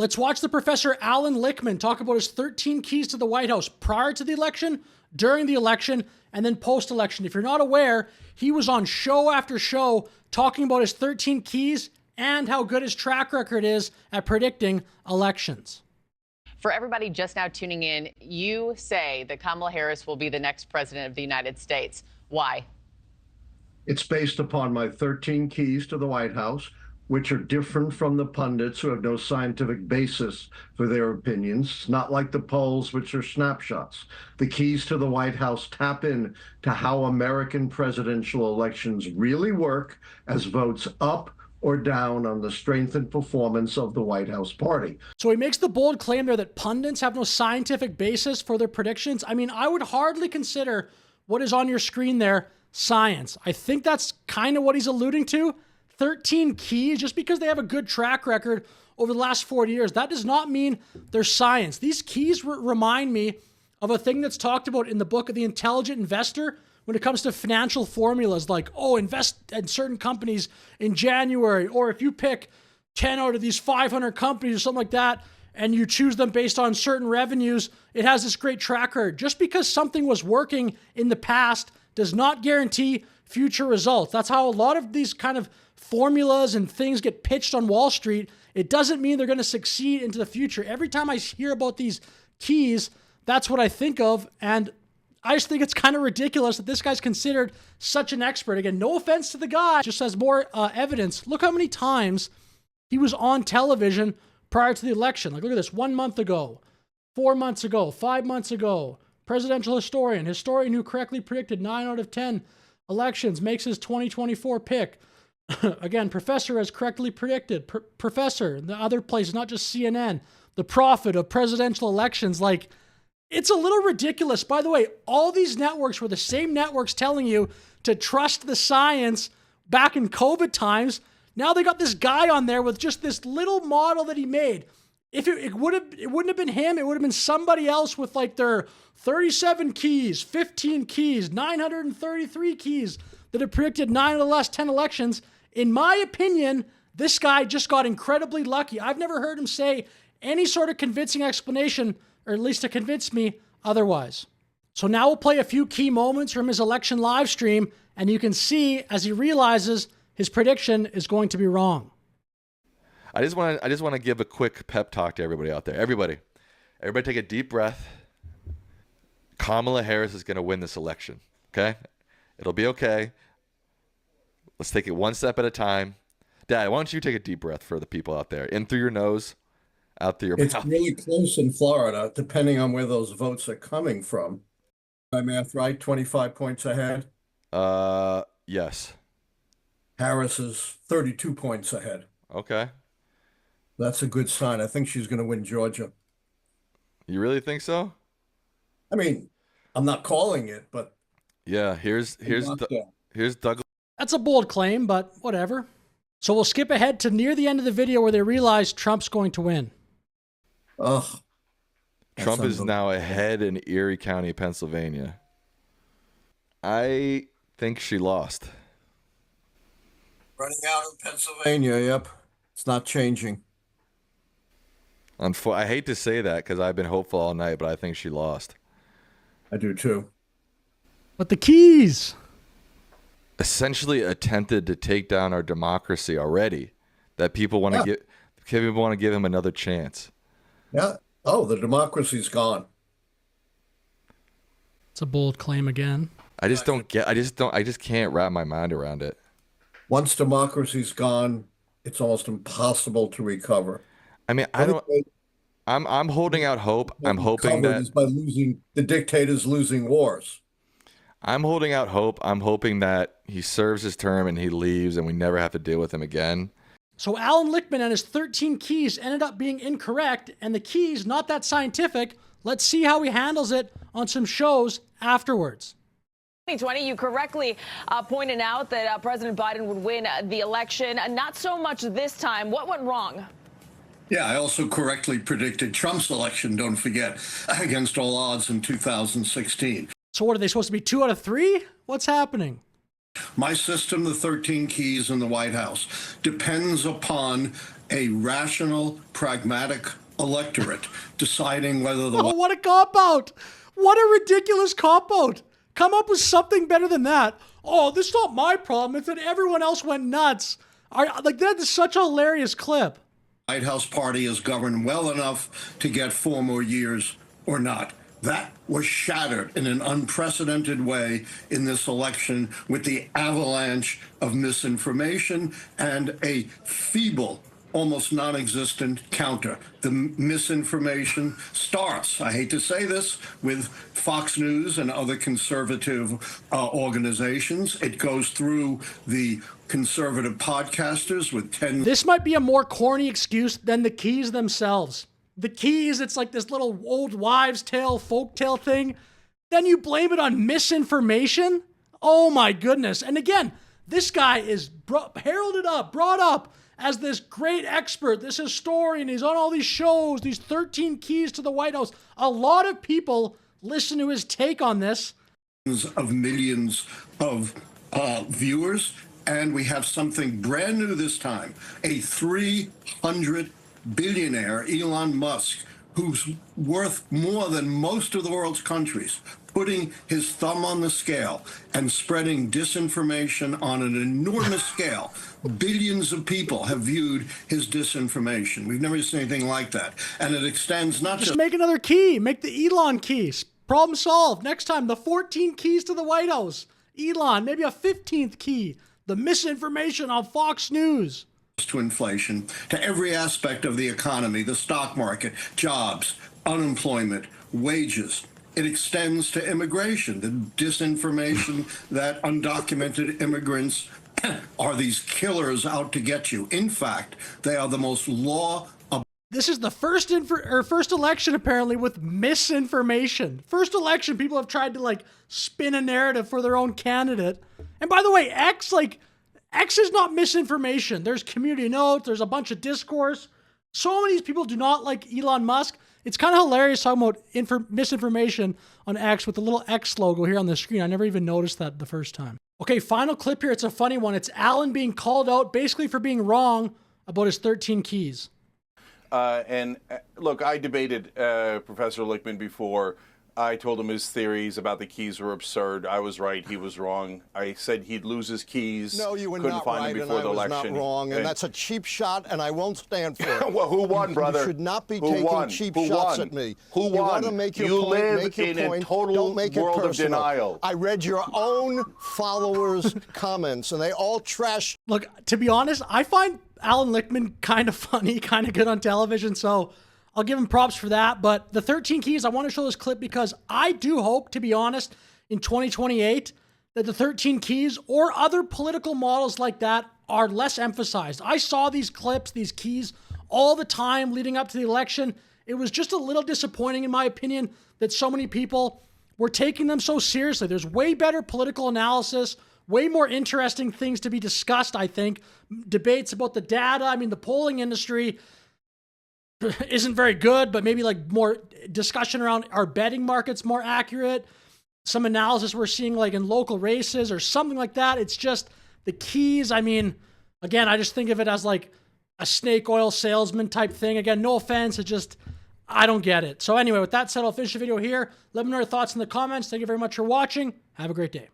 Let's watch the Professor Alan Lichtman talk about his 13 keys to the White House prior to the election, during the election, and then post-election. If you're not aware, he was on show after show talking about his 13 keys and how good his track record is at predicting elections. For everybody just now tuning in, you say that Kamala Harris will be the next president of the United States. Why? It's based upon my 13 keys to the White House, which are different from the pundits who have no scientific basis for their opinions, not like the polls, which are snapshots. The keys to the White House tap in to how American presidential elections really work as votes up or down on the strength and performance of the White House party. So he makes the bold claim there that pundits have no scientific basis for their predictions. I mean, I would hardly consider what is on your screen there science. I think that's kind of what he's alluding to. 13 keys, just because they have a good track record over the last 40 years, that does not mean they're science. These keys remind me of a thing that's talked about in the book of The Intelligent Investor when it comes to financial formulas, like, oh, invest in certain companies in January, or if you pick 10 out of these 500 companies or something like that, and you choose them based on certain revenues, it has this great track record. Just because something was working in the past does not guarantee future results. That's how a lot of these kind of formulas and things get pitched on Wall Street. It doesn't mean they're going to succeed into the future. Every time I hear about these keys, that's what I think of. And I just think it's kind of ridiculous that this guy's considered such an expert. Again, no offense to the guy, just as more evidence. Look how many times he was on television prior to the election. Like, look at this, 1 month ago, 4 months ago, 5 months ago. Presidential historian who correctly predicted 9 out of 10 elections, makes his 2024 pick. Again, professor has correctly predicted. Professor, the other places, not just CNN, the prophet of presidential elections. Like, it's a little ridiculous. By the way, all these networks were the same networks telling you to trust the science back in COVID times. Now they got this guy on there with just this little model that he made. If it wouldn't have been him, it would have been somebody else with like their 37 keys, 15 keys, 933 keys that have predicted 9 of the last 10 elections. In my opinion, this guy just got incredibly lucky. I've never heard him say any sort of convincing explanation, or at least to convince me otherwise. So now we'll play a few key moments from his election live stream, and you can see as he realizes his prediction is going to be wrong. I just want to give a quick pep talk to everybody out there. Everybody take a deep breath. Kamala Harris is going to win this election, okay? It'll be okay. Let's take it one step at a time. Dad, why don't you take a deep breath for the people out there? In through your nose, out through your mouth. It's really close in Florida, depending on where those votes are coming from. My math right, 25 points ahead. Yes. Harris is 32 points ahead. Okay. That's a good sign. I think she's going to win Georgia. You really think so? I mean, I'm not calling it, but yeah, here's Douglas. That's a bold claim, but whatever. So we'll skip ahead to near the end of the video where they realize Trump's going to win. Ugh. Trump is now ahead in Erie County, Pennsylvania. I think she lost. Running out in Pennsylvania, yep. It's not changing. I hate to say that because I've been hopeful all night, but I think she lost. I do too. But the keys essentially attempted to take down our democracy already. That people want to give him another chance. Yeah. Oh, the democracy's gone. It's a bold claim again. I just can't wrap my mind around it. Once democracy's gone, it's almost impossible to recover. I mean, I'm holding out hope. I'm hoping that by losing the dictators losing wars. I'm holding out hope. I'm hoping that he serves his term and he leaves and we never have to deal with him again. So Alan Lichtman and his 13 keys ended up being incorrect, and the keys not that scientific. Let's see how he handles it on some shows afterwards. 2020, you correctly pointed out that President Biden would win the election. Not so much this time. What went wrong? Yeah, I also correctly predicted Trump's election, don't forget, against all odds in 2016. So what, are they supposed to be 2 out of 3? What's happening? My system, the 13 keys in the White House, depends upon a rational, pragmatic electorate deciding whether the Oh, what a cop-out. What a ridiculous cop-out. Come up with something better than that. Oh, this is not my problem. It's that everyone else went nuts. Like, that is such a hilarious clip. White House party is governed well enough to get 4 more years or not. That was shattered in an unprecedented way in this election with the avalanche of misinformation and a feeble, almost non-existent counter. The misinformation starts, I hate to say this, with Fox News and other conservative organizations. It goes through the conservative podcasters with 10... This might be a more corny excuse than the keys themselves. The keys, it's like this little old wives' tale, folk tale thing. Then you blame it on misinformation? Oh my goodness. And again, this guy is heralded up, brought up as this great expert, this historian. He's on all these shows, these 13 keys to the White House. A lot of people listen to his take on this. Of millions of viewers. And we have something brand new this time, a 300 billionaire, Elon Musk, who's worth more than most of the world's countries, putting his thumb on the scale and spreading disinformation on an enormous scale. Billions of people have viewed his disinformation. We've never seen anything like that. And it extends not just... make another key. Make the Elon key. Problem solved. Next time, the 14 keys to the White House. Elon, maybe a 15th key. The misinformation on Fox News. To inflation, to every aspect of the economy, the stock market, jobs, unemployment, wages. It extends to immigration, the disinformation that undocumented immigrants are these killers out to get you. In fact, they are the most This is the first election apparently with misinformation. First election, people have tried to like spin a narrative for their own candidate. And by the way, X is not misinformation. There's community notes. There's a bunch of discourse. So many people do not like Elon Musk. It's kind of hilarious talking about misinformation on X with the little X logo here on the screen. I never even noticed that the first time. Okay, final clip here. It's a funny one. It's Alan being called out basically for being wrong about his 13 keys. Look, I debated Professor Lichtman before. I told him his theories about the keys were absurd. I was right. He was wrong. I said he'd lose his keys. No, you were Couldn't not find right, him before and I the was election. not wrong, and that's a cheap shot, and I won't stand for it. Well, who won, brother? You should not be Who taking won? cheap Who shots won? at me. Who won? You want to make your You point, live make your in point. a total Don't make it world of personal. denial. I read your own followers' comments, and they all trash. Look, to be honest, I find Alan Lichtman kind of funny, kind of good on television, so I'll give him props for that. But the 13 keys, I want to show this clip because I do hope, to be honest, in 2028, that the 13 keys or other political models like that are less emphasized. I saw these clips, these keys, all the time leading up to the election. It was just a little disappointing, in my opinion, that so many people were taking them so seriously. There's way better political analysis, way more interesting things to be discussed, I think. Debates about the data. I mean, the polling industry isn't very good, but maybe like more discussion around our betting markets more accurate. Some analysis we're seeing like in local races or something like that. It's just the keys. I mean, again, I just think of it as like a snake oil salesman type thing. Again, no offense. It just, I don't get it. So anyway, with that said, I'll finish the video here. Let me know your thoughts in the comments. Thank you very much for watching. Have a great day.